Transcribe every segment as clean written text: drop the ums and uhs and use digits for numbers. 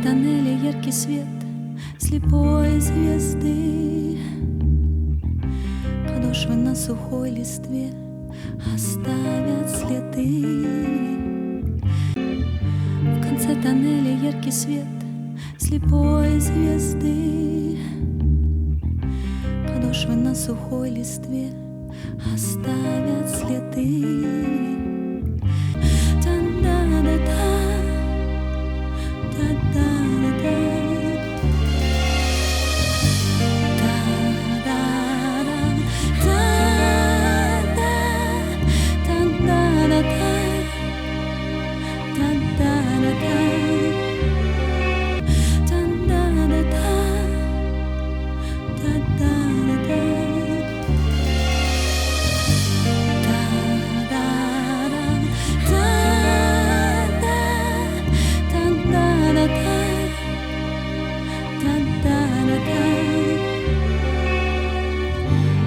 тоннеля яркий свет слепой звезды. Подошвы на сухой листве оставят следы. В конце тоннеля яркий свет слепой звезды. Подошвы на сухой листве оставят следы.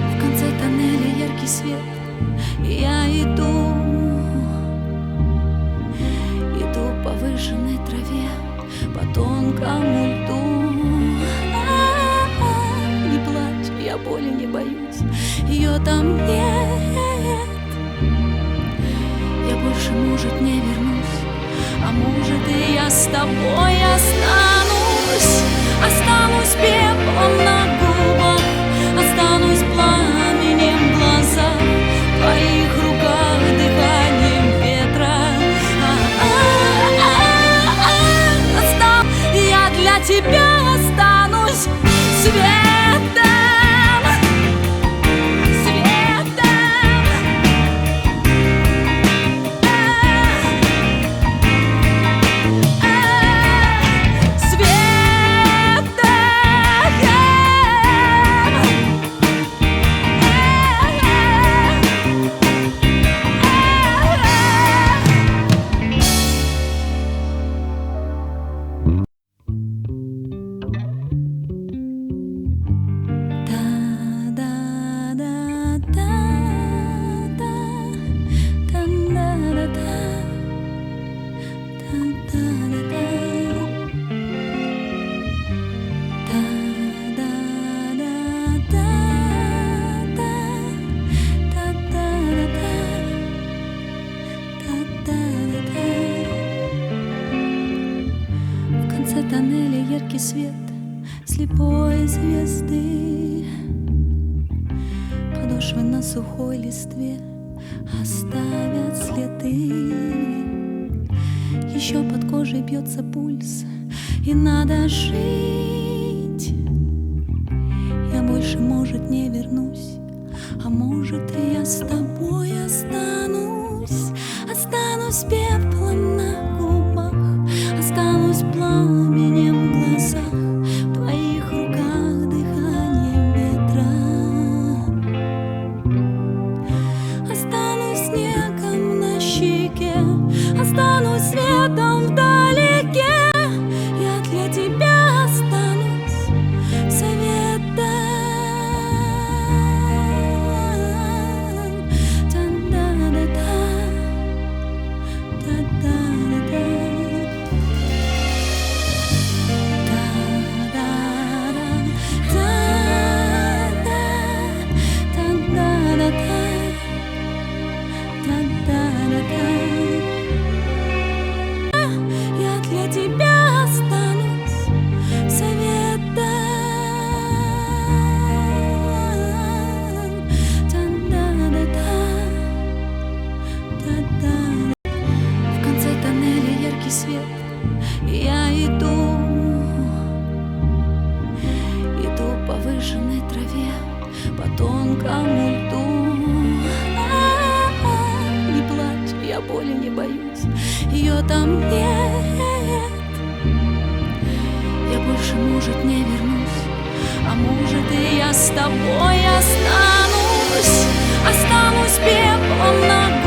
В конце тоннеля яркий свет, я иду по выжженной траве, по тонкому льду. Не плачь, я боли не боюсь, ее там нет. Я больше, может, не вернусь, а может, и я с тобой останусь пеплом на губах, останусь пламенем в глазах, в твоих руках дыханием ветра. Я для тебя останусь светом. В конце тоннеля яркий свет слепой звезды. Подошвы на сухой листве оставят следы. Еще под кожей бьется пульс, и надо жить. Я больше, может, не вернусь, а может, и я с тобой останусь пеплом на губах, останусь пламенем в глазах, в твоих руках дыханием ветра. Останусь снегом на щеке, останусь светом вдалеке. Я для тебя останусь советом. Я для тебя останусь советом. В конце тоннеля яркий свет, я иду по выжженной траве, по тонкому льду. Не плачь, я боли не боюсь, ее там нет. Я больше, может, не вернусь, а может, и я с тобой останусь пеплом на